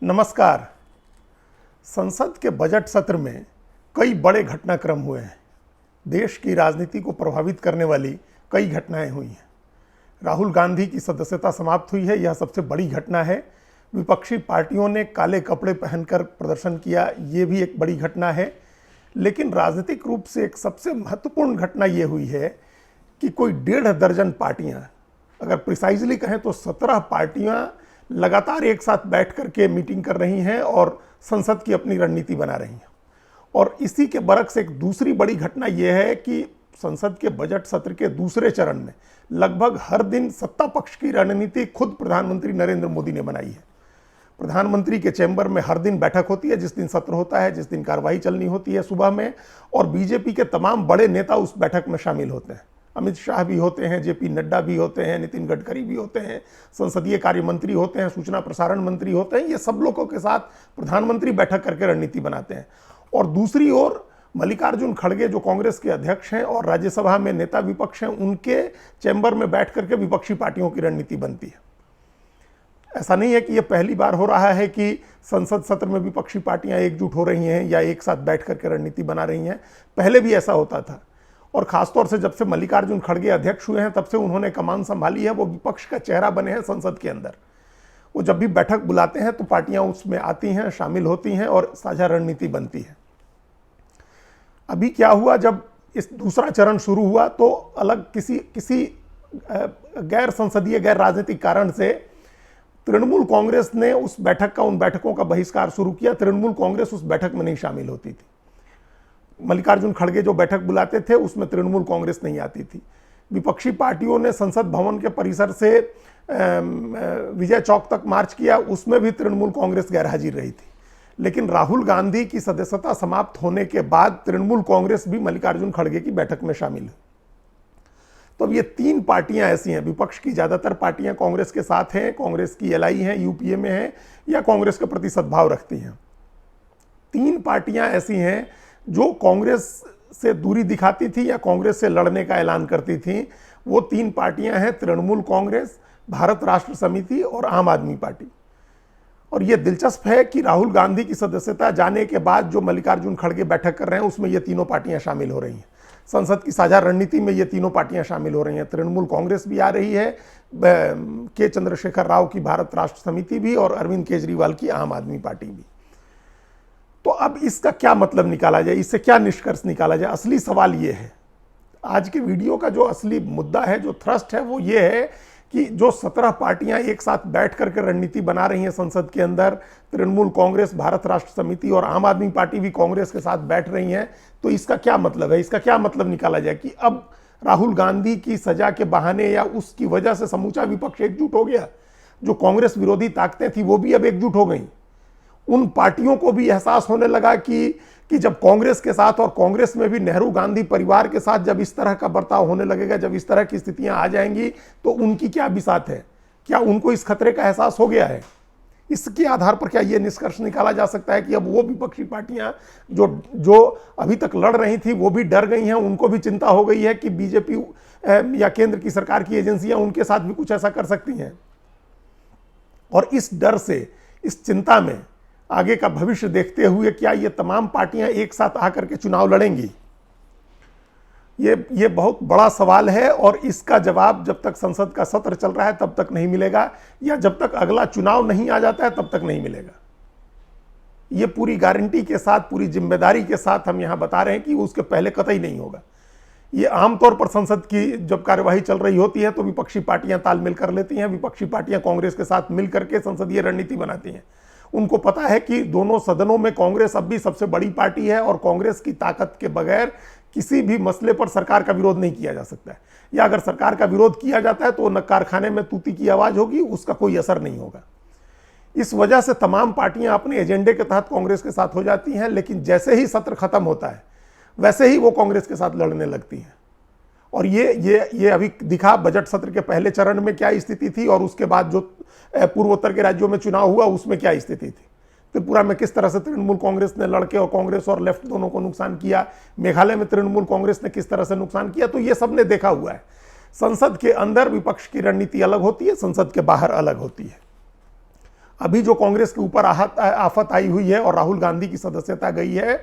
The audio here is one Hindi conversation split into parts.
नमस्कार। संसद के बजट सत्र में कई बड़े घटनाक्रम हुए हैं। देश की राजनीति को प्रभावित करने वाली कई घटनाएं हुई हैं। राहुल गांधी की सदस्यता समाप्त हुई है, यह सबसे बड़ी घटना है। विपक्षी पार्टियों ने काले कपड़े पहनकर प्रदर्शन किया, ये भी एक बड़ी घटना है। लेकिन राजनीतिक रूप से एक सबसे महत्वपूर्ण घटना ये हुई है कि कोई 1.5 दर्जन पार्टियां, अगर प्रिसाइजली कहें तो 17 पार्टियां लगातार एक साथ बैठ करके मीटिंग कर रही हैं और संसद की अपनी रणनीति बना रही हैं। और इसी के बरक्स एक दूसरी बड़ी घटना यह है कि संसद के बजट सत्र के दूसरे चरण में लगभग हर दिन सत्ता पक्ष की रणनीति खुद प्रधानमंत्री नरेंद्र मोदी ने बनाई है। प्रधानमंत्री के चैम्बर में हर दिन बैठक होती है, जिस दिन सत्र होता है, जिस दिन कार्रवाई चलनी होती है सुबह में, और बीजेपी के तमाम बड़े नेता उस बैठक में शामिल होते हैं। अमित शाह भी होते हैं, जेपी नड्डा भी होते हैं, नितिन गडकरी भी होते हैं, संसदीय कार्य मंत्री होते हैं, सूचना प्रसारण मंत्री होते हैं। ये सब लोगों के साथ प्रधानमंत्री बैठक करके रणनीति बनाते हैं। और दूसरी ओर मल्लिकार्जुन खड़गे जो कांग्रेस के अध्यक्ष हैं और राज्यसभा में नेता विपक्ष हैं, उनके चैम्बर में बैठ करके विपक्षी पार्टियों की रणनीति बनती है। ऐसा नहीं है कि यह पहली बार हो रहा है कि संसद सत्र में विपक्षी पार्टियां एकजुट हो रही हैं या एक साथ बैठ करके रणनीति बना रही हैं। पहले भी ऐसा होता था, और खासतौर से जब से मल्लिकार्जुन खड़गे अध्यक्ष हुए हैं तब से उन्होंने कमान संभाली है। वो विपक्ष का चेहरा बने हैं संसद के अंदर। वो जब भी बैठक बुलाते हैं तो पार्टियां उसमें आती हैं, शामिल होती हैं और साझा रणनीति बनती है। अभी क्या हुआ, जब इस दूसरा चरण शुरू हुआ तो अलग किसी गैर संसदीय गैर राजनीतिक कारण से तृणमूल कांग्रेस ने उस बैठक का, उन बैठकों का बहिष्कार शुरू किया। तृणमूल कांग्रेस उस बैठक में नहीं शामिल होती थी। मल्लिकार्जुन खड़गे जो बैठक बुलाते थे उसमें तृणमूल कांग्रेस नहीं आती थी। विपक्षी पार्टियों ने संसद भवन के परिसर से विजय चौक तक मार्च किया, उसमें भी तृणमूल कांग्रेस गैर हाजिर रही थी। लेकिन राहुल गांधी की सदस्यता समाप्त होने के बाद तृणमूल कांग्रेस भी मल्लिकार्जुन खड़गे की बैठक में शामिल हुई। तो अब ये 3 पार्टियां ऐसी हैं, विपक्ष की ज्यादातर पार्टियां कांग्रेस के साथ हैं, कांग्रेस की एलआई हैं, यूपीए में हैं या कांग्रेस के प्रति सद्भाव रखती हैं। 3 पार्टियां ऐसी हैं जो कांग्रेस से दूरी दिखाती थी या कांग्रेस से लड़ने का ऐलान करती थी। वो 3 पार्टियां हैं तृणमूल कांग्रेस, भारत राष्ट्र समिति और आम आदमी पार्टी। और ये दिलचस्प है कि राहुल गांधी की सदस्यता जाने के बाद जो मल्लिकार्जुन खड़गे बैठक कर रहे हैं उसमें ये तीनों पार्टियां शामिल हो रही हैं। संसद की साझा रणनीति में ये तीनों पार्टियां शामिल हो रही हैं। तृणमूल कांग्रेस भी आ रही है, के चंद्रशेखर राव की भारत राष्ट्र समिति भी, और अरविंद केजरीवाल की आम आदमी पार्टी भी। तो अब इसका क्या मतलब निकाला जाए, इससे क्या निष्कर्ष निकाला जाए? असली सवाल ये है, आज के वीडियो का जो असली मुद्दा है, जो थ्रस्ट है, वो ये है कि जो 17 पार्टियां एक साथ बैठ करके रणनीति बना रही हैं संसद के अंदर, तृणमूल कांग्रेस, भारत राष्ट्र समिति और आम आदमी पार्टी भी कांग्रेस के साथ बैठ रही हैं। तो इसका क्या मतलब है, इसका क्या मतलब निकाला जाए कि अब राहुल गांधी की सजा के बहाने या उसकी वजह से समूचा विपक्ष एकजुट हो गया। जो कांग्रेस विरोधी ताकतें थी वो भी अब एकजुट हो गई। उन पार्टियों को भी एहसास होने लगा कि जब कांग्रेस के साथ, और कांग्रेस में भी नेहरू गांधी परिवार के साथ जब इस तरह का बर्ताव होने लगेगा, जब इस तरह की स्थितियां आ जाएंगी तो उनकी क्या बिसात है, क्या उनको इस खतरे का एहसास हो गया है? इसके आधार पर क्या यह निष्कर्ष निकाला जा सकता है कि अब वो विपक्षी पार्टियां जो अभी तक लड़ रही थी वो भी डर गई हैं, उनको भी चिंता हो गई है कि बीजेपी या केंद्र की सरकार की एजेंसियां उनके साथ भी कुछ ऐसा कर सकती हैं। और इस डर से, इस चिंता में आगे का भविष्य देखते हुए क्या ये तमाम पार्टियां एक साथ आकर के चुनाव लड़ेंगी? ये बहुत बड़ा सवाल है, और इसका जवाब जब तक संसद का सत्र चल रहा है तब तक नहीं मिलेगा, या जब तक अगला चुनाव नहीं आ जाता है तब तक नहीं मिलेगा। ये पूरी गारंटी के साथ, पूरी जिम्मेदारी के साथ हम यहां बता रहे हैं कि उसके पहले कतई नहीं होगा। ये आमतौर पर संसद की जब कार्यवाही चल रही होती है तो विपक्षी पार्टियां तालमेल कर लेती हैं, विपक्षी पार्टियां कांग्रेस के साथ मिलकर के संसदीय रणनीति बनाती हैं। उनको पता है कि दोनों सदनों में कांग्रेस अब भी सबसे बड़ी पार्टी है और कांग्रेस की ताकत के बगैर किसी भी मसले पर सरकार का विरोध नहीं किया जा सकता है, या अगर सरकार का विरोध किया जाता है तो न कारखाने में तूती की आवाज होगी, उसका कोई असर नहीं होगा। इस वजह से तमाम पार्टियां अपने एजेंडे के तहत कांग्रेस के साथ हो जाती हैं, लेकिन जैसे ही सत्र खत्म होता है वैसे ही वो कांग्रेस के साथ लड़ने लगती हैं। और ये अभी दिखा बजट सत्र के पहले चरण में क्या स्थिति थी, और उसके बाद जो पूर्वोत्तर के राज्यों में चुनाव हुआ उसमें क्या स्थिति थी। त्रिपुरा में किस तरह से तृणमूल कांग्रेस ने लड़के और कांग्रेस और लेफ्ट दोनों को नुकसान किया, मेघालय में तृणमूल कांग्रेस ने किस तरह से नुकसान किया, तो ये सब ने देखा हुआ है। संसद के अंदर विपक्ष की रणनीति अलग होती है, संसद के बाहर अलग होती है। अभी जो कांग्रेस के ऊपर आफत आई हुई है और राहुल गांधी की सदस्यता गई है,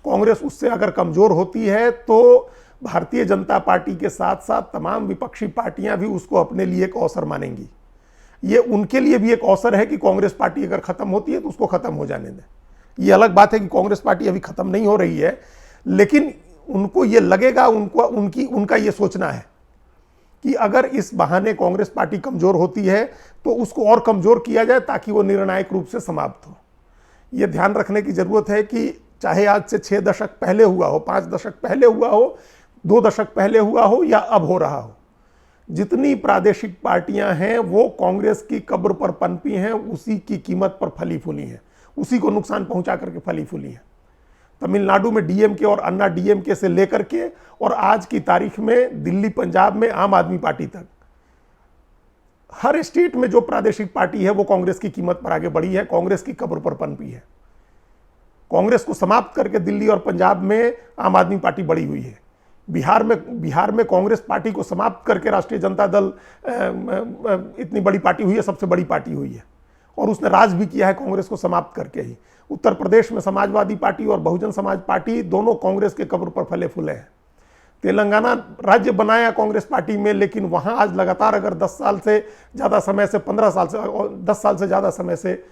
कांग्रेस उससे अगर कमजोर होती है तो भारतीय जनता पार्टी के साथ साथ तमाम विपक्षी पार्टियां भी उसको अपने लिए एक अवसर मानेंगी। ये उनके लिए भी एक अवसर है कि कांग्रेस पार्टी अगर खत्म होती है तो उसको खत्म हो जाने दें। ये अलग बात है कि कांग्रेस पार्टी अभी खत्म नहीं हो रही है, लेकिन उनको ये लगेगा, उनका ये सोचना है कि अगर इस बहाने कांग्रेस पार्टी कमजोर होती है तो उसको और कमजोर किया जाए ताकि वो निर्णायक रूप से समाप्त हो। यह ध्यान रखने की जरूरत है कि चाहे आज से 6 दशक पहले हुआ हो, 5 दशक पहले हुआ हो, 2 दशक पहले हुआ हो या अब हो रहा हो, जितनी प्रादेशिक पार्टियां हैं वो कांग्रेस की कब्र पर पनपी हैं, उसी की कीमत पर फली फूली हैं, उसी को नुकसान पहुंचा करके फली फूली हैं। तमिलनाडु में डीएमके और अन्ना डीएमके से लेकर के और आज की तारीख में दिल्ली पंजाब में आम आदमी पार्टी तक, हर स्टेट में जो प्रादेशिक पार्टी है वो कांग्रेस की कीमत पर आगे बढ़ी है, कांग्रेस की कब्र पर पनपी है। कांग्रेस को समाप्त करके दिल्ली और पंजाब में आम आदमी पार्टी बढ़ी हुई है। बिहार में कांग्रेस पार्टी को समाप्त करके राष्ट्रीय जनता दल इतनी बड़ी पार्टी हुई है, सबसे बड़ी पार्टी हुई है, और उसने राज भी किया है कांग्रेस को समाप्त करके ही। उत्तर प्रदेश में समाजवादी पार्टी और बहुजन समाज पार्टी दोनों कांग्रेस के कब्र पर फले फूले हैं। तेलंगाना राज्य बनाया कांग्रेस पार्टी में, लेकिन वहां आज लगातार अगर 10 साल से ज़्यादा समय से, 15 साल से, 10 साल से ज़्यादा समय से,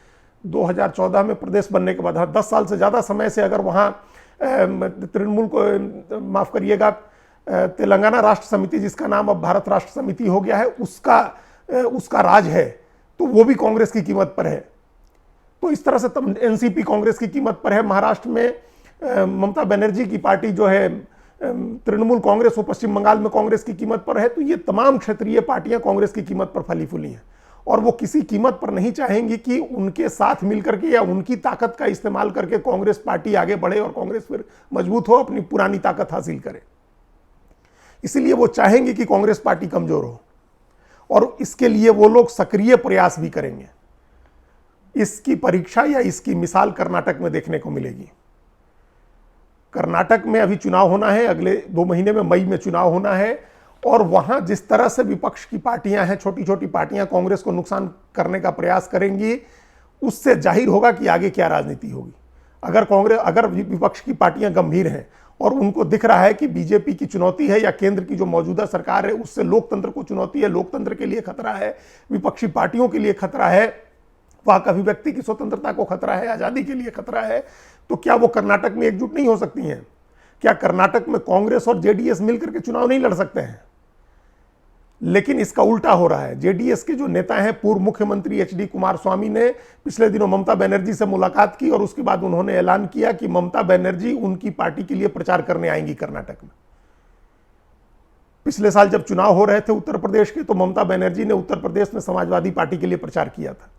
2014 में प्रदेश बनने के बाद 10 साल से ज़्यादा समय से अगर वहाँ तृणमूल को, माफ़ करिएगा, तेलंगाना राष्ट्र समिति, जिसका नाम अब भारत राष्ट्र समिति हो गया है, उसका राज है, तो वो भी कांग्रेस की कीमत पर है। तो इस तरह से एनसीपी कांग्रेस की कीमत पर है। महाराष्ट्र में ममता बनर्जी की पार्टी जो है तृणमूल कांग्रेस, वो पश्चिम बंगाल में कांग्रेस की कीमत पर है। तो ये तमाम क्षेत्रीय पार्टियां कांग्रेस की कीमत पर फली फूली हैं, और वो किसी कीमत पर नहीं चाहेंगी कि उनके साथ मिलकर के या उनकी ताकत का इस्तेमाल करके कांग्रेस पार्टी आगे बढ़े और कांग्रेस फिर मजबूत हो, अपनी पुरानी ताकत हासिल करे। इसीलिए वो चाहेंगे कि कांग्रेस पार्टी कमजोर हो, और इसके लिए वो लोग सक्रिय प्रयास भी करेंगे। इसकी परीक्षा या इसकी मिसाल कर्नाटक में देखने को मिलेगी। कर्नाटक में अभी चुनाव होना है, अगले 2 महीने में, मई में चुनाव होना है, और वहां जिस तरह से विपक्ष की पार्टियां हैं, छोटी छोटी पार्टियां कांग्रेस को नुकसान करने का प्रयास करेंगी, उससे जाहिर होगा कि आगे क्या राजनीति होगी। अगर विपक्ष की पार्टियां गंभीर हैं और उनको दिख रहा है कि बीजेपी की चुनौती है या केंद्र की जो मौजूदा सरकार है उससे लोकतंत्र को चुनौती है, लोकतंत्र के लिए खतरा है, विपक्षी पार्टियों के लिए खतरा है, वहां का अभिव्यक्ति की स्वतंत्रता को खतरा है, आजादी के लिए खतरा है, तो क्या वो कर्नाटक में एकजुट नहीं हो सकती हैं? क्या कर्नाटक में कांग्रेस और जेडीएस मिलकर के चुनाव नहीं लड़ सकते हैं? लेकिन इसका उल्टा हो रहा है। जेडीएस के जो नेता हैं, पूर्व मुख्यमंत्री एचडी कुमारस्वामी ने पिछले दिनों ममता बनर्जी से मुलाकात की और उसके बाद उन्होंने ऐलान किया कि ममता बनर्जी उनकी पार्टी के लिए प्रचार करने आएंगी कर्नाटक में। पिछले साल जब चुनाव हो रहे थे उत्तर प्रदेश के, तो ममता बनर्जी ने उत्तर प्रदेश में समाजवादी पार्टी के लिए प्रचार किया था।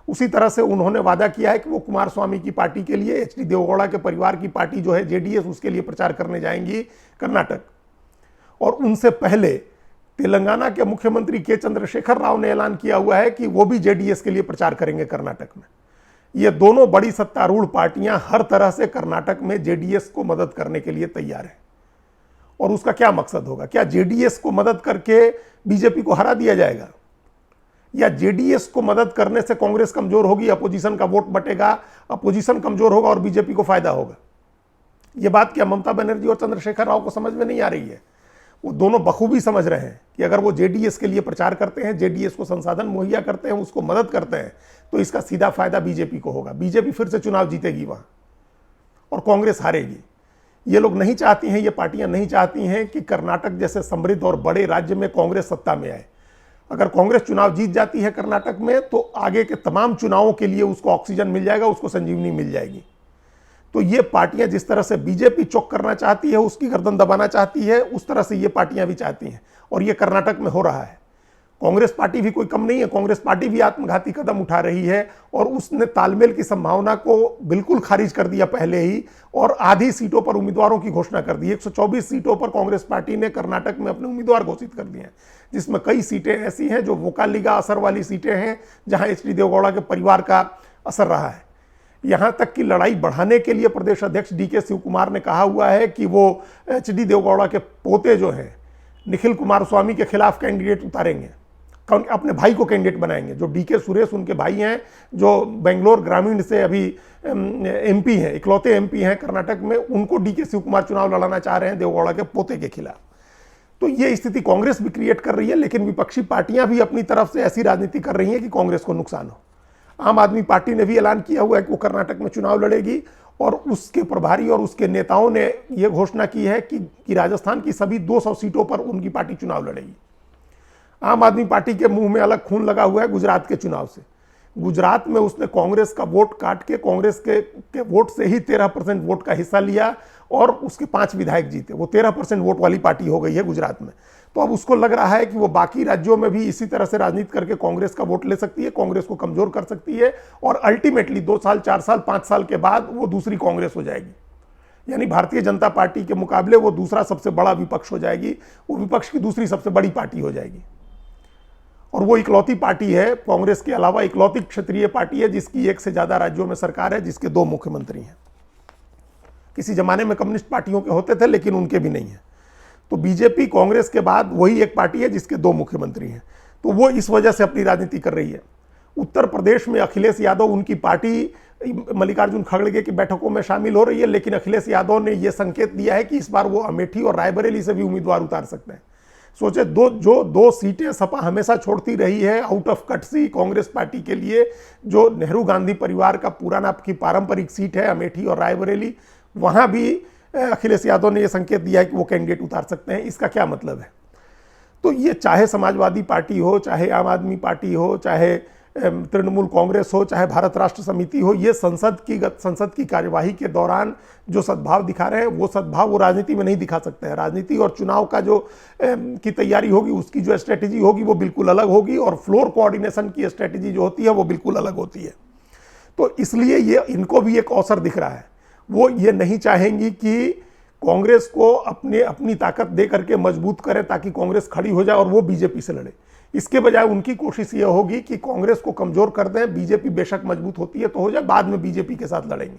उसी तरह से उन्होंने वादा किया है कि वो कुमारस्वामी की पार्टी के लिए, एचडी देवेगौड़ा के परिवार की पार्टी जो है जेडीएस, उसके लिए प्रचार करने जाएंगी कर्नाटक। और उनसे पहले तेलंगाना के मुख्यमंत्री के चंद्रशेखर राव ने ऐलान किया हुआ है कि वो भी जेडीएस के लिए प्रचार करेंगे कर्नाटक में। ये दोनों बड़ी सत्तारूढ़ पार्टियां हर तरह से कर्नाटक में जेडीएस को मदद करने के लिए तैयार हैं। और उसका क्या मकसद होगा? क्या जेडीएस को मदद करके बीजेपी को हरा दिया जाएगा, या जेडीएस को मदद करने से कांग्रेस कमजोर होगी, अपोजिशन का वोट बटेगा, अपोजिशन कमजोर होगा और बीजेपी को फायदा होगा? यह बात क्या ममता बनर्जी और चंद्रशेखर राव को समझ में नहीं आ रही है? वो दोनों बखूबी समझ रहे हैं कि अगर वो जेडीएस के लिए प्रचार करते हैं, जेडीएस को संसाधन मुहैया करते हैं, उसको मदद करते हैं, तो इसका सीधा फायदा बीजेपी को होगा। बीजेपी फिर से चुनाव जीतेगी वहां और कांग्रेस हारेगी। ये लोग नहीं चाहती हैं, ये पार्टियां नहीं चाहती हैं कि कर्नाटक जैसे समृद्ध और बड़े राज्य में कांग्रेस सत्ता में आए। अगर कांग्रेस चुनाव जीत जाती है कर्नाटक में, तो आगे के तमाम चुनावों के लिए उसको ऑक्सीजन मिल जाएगा, उसको संजीवनी मिल जाएगी। तो ये पार्टियां जिस तरह से बीजेपी चौक करना चाहती है, उसकी गर्दन दबाना चाहती है, उस तरह से ये पार्टियां भी चाहती हैं, और ये कर्नाटक में हो रहा है। कांग्रेस पार्टी भी कोई कम नहीं है, कांग्रेस पार्टी भी आत्मघाती कदम उठा रही है, और उसने तालमेल की संभावना को बिल्कुल खारिज कर दिया पहले ही, और आधी सीटों पर उम्मीदवारों की घोषणा कर दी। 124 सीटों पर कांग्रेस पार्टी ने कर्नाटक में अपने उम्मीदवार घोषित कर दिए हैं, जिसमें कई सीटें ऐसी हैं जो वोकालिगा असर वाली सीटें हैं, जहां एचडी देवेगौड़ा के परिवार का असर रहा है। यहां तक कि लड़ाई बढ़ाने के लिए प्रदेश अध्यक्ष डीके शिव कुमार ने कहा हुआ है कि वो एचडी देवेगौड़ा के पोते जो हैं निखिल कुमारस्वामी के खिलाफ कैंडिडेट उतारेंगे। अपने भाई को कैंडिडेट बनाएंगे। जो डीके सुरेश उनके भाई हैं, जो बेंगलोर ग्रामीण से अभी एमपी हैं, इकलौते एमपी हैं कर्नाटक में, उनको डीके शिव कुमार चुनाव लड़ाना चाह रहे हैं देवगौड़ा के पोते के खिलाफ। तो ये स्थिति कांग्रेस भी क्रिएट कर रही है, लेकिन विपक्षी पार्टियां भी अपनी तरफ से ऐसी राजनीति कर रही हैं कि कांग्रेस को नुकसान हो। आम आदमी पार्टी ने भी ऐलान किया हुआ है कि वो कर्नाटक में चुनाव लड़ेगी, और उसके प्रभारी और उसके नेताओं ने यह घोषणा की है कि राजस्थान की सभी 200 सीटों पर उनकी पार्टी चुनाव लड़ेगी। आम आदमी पार्टी के मुंह में अलग खून लगा हुआ है गुजरात के चुनाव से। गुजरात में उसने कांग्रेस का वोट काट के कांग्रेस के वोट से ही 13% वोट का हिस्सा लिया और उसके 5 विधायक जीते। वो 13% वोट वाली पार्टी हो गई है गुजरात में। तो अब उसको लग रहा है कि वो बाकी राज्यों में भी इसी तरह से राजनीति करके कांग्रेस का वोट ले सकती है, कांग्रेस को कमजोर कर सकती है, और अल्टीमेटली 2 साल 4 साल 5 साल के बाद वो दूसरी कांग्रेस हो जाएगी। यानी भारतीय जनता पार्टी के मुकाबले वो दूसरा सबसे बड़ा विपक्ष हो जाएगी, वो विपक्ष की दूसरी सबसे बड़ी पार्टी हो जाएगी। और वो इकलौती पार्टी है, कांग्रेस के अलावा इकलौती क्षेत्रीय पार्टी है जिसकी 1 से ज्यादा राज्यों में सरकार है, जिसके 2 मुख्यमंत्री हैं। किसी जमाने में कम्युनिस्ट पार्टियों के होते थे, लेकिन उनके भी नहीं है। तो बीजेपी कांग्रेस के बाद वही एक पार्टी है जिसके 2 मुख्यमंत्री हैं। तो वो इस वजह से अपनी राजनीति कर रही है। उत्तर प्रदेश में अखिलेश यादव, उनकी पार्टी मल्लिकार्जुन खड़गे की बैठकों में शामिल हो रही है, लेकिन अखिलेश यादव ने यह संकेत दिया है कि इस बार वो अमेठी और रायबरेली से भी उम्मीदवार उतार सकते हैं। सोचे, दो सीटें सपा हमेशा छोड़ती रही है out of courtesy Congress party के लिए, जो नेहरू गांधी परिवार का पुराना की पारंपरिक सीट है अमेठी और रायबरेली, वहां भी अखिलेश यादव ने यह संकेत दिया है कि वो कैंडिडेट उतार सकते हैं। इसका क्या मतलब है? तो ये चाहे समाजवादी पार्टी हो, चाहे आम आदमी पार्टी हो, चाहे तृणमूल कांग्रेस हो, चाहे भारत राष्ट्र समिति हो, ये संसद की कार्यवाही के दौरान जो सद्भाव दिखा रहे हैं, वो सद्भाव वो राजनीति में नहीं दिखा सकते हैं। राजनीति और चुनाव का जो की तैयारी होगी, उसकी जो स्ट्रेटेजी होगी वो बिल्कुल अलग होगी, और फ्लोर कोऑर्डिनेशन की स्ट्रेटेजी जो होती है वो बिल्कुल अलग होती है। तो इसलिए ये इनको भी एक अवसर दिख रहा है। वो ये नहीं चाहेंगी कि कांग्रेस को अपनी ताकत दे करके मजबूत करें ताकि कांग्रेस खड़ी हो जाए और वो बीजेपी से लड़े। इसके बजाय उनकी कोशिश ये होगी कि कांग्रेस को कमजोर कर दें, बीजेपी बेशक मजबूत होती है तो हो जाए, बाद में बीजेपी के साथ लड़ेंगे।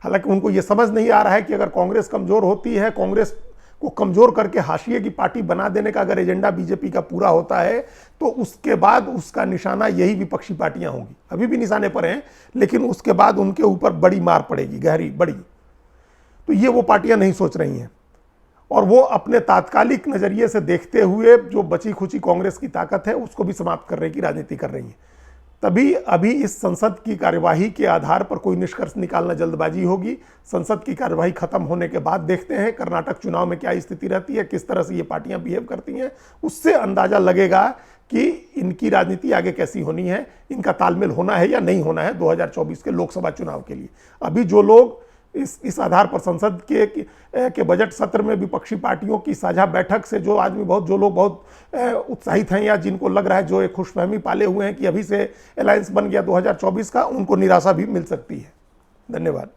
हालांकि उनको ये समझ नहीं आ रहा है कि अगर कांग्रेस कमजोर होती है, कांग्रेस को कमजोर करके हाशिए की पार्टी बना देने का अगर एजेंडा बीजेपी का पूरा होता है, तो उसके बाद उसका निशाना यही विपक्षी पार्टियां होंगी। अभी भी निशाने पर हैं, लेकिन उसके बाद उनके ऊपर बड़ी मार पड़ेगी, गहरी बड़ी। तो ये वो पार्टियां नहीं सोच रही हैं, और वो अपने तात्कालिक नजरिए से देखते हुए जो बची खुची कांग्रेस की ताकत है उसको भी समाप्त करने की राजनीति कर रही है। तभी अभी इस संसद की कार्यवाही के आधार पर कोई निष्कर्ष निकालना जल्दबाजी होगी। संसद की कार्यवाही खत्म होने के बाद देखते हैं कर्नाटक चुनाव में क्या स्थिति रहती है, किस तरह से ये पार्टियां बिहेव करती हैं, उससे अंदाजा लगेगा कि इनकी राजनीति आगे कैसी होनी है, इनका तालमेल होना है या नहीं होना है 2024 के लोकसभा चुनाव के लिए। अभी जो लोग इस आधार पर संसद के बजट सत्र में विपक्षी पार्टियों की साझा बैठक से जो लोग बहुत उत्साहित हैं, या जिनको लग रहा है, जो एक खुशफहमी पाले हुए हैं कि अभी से अलायंस बन गया 2024 का, उनको निराशा भी मिल सकती है। धन्यवाद।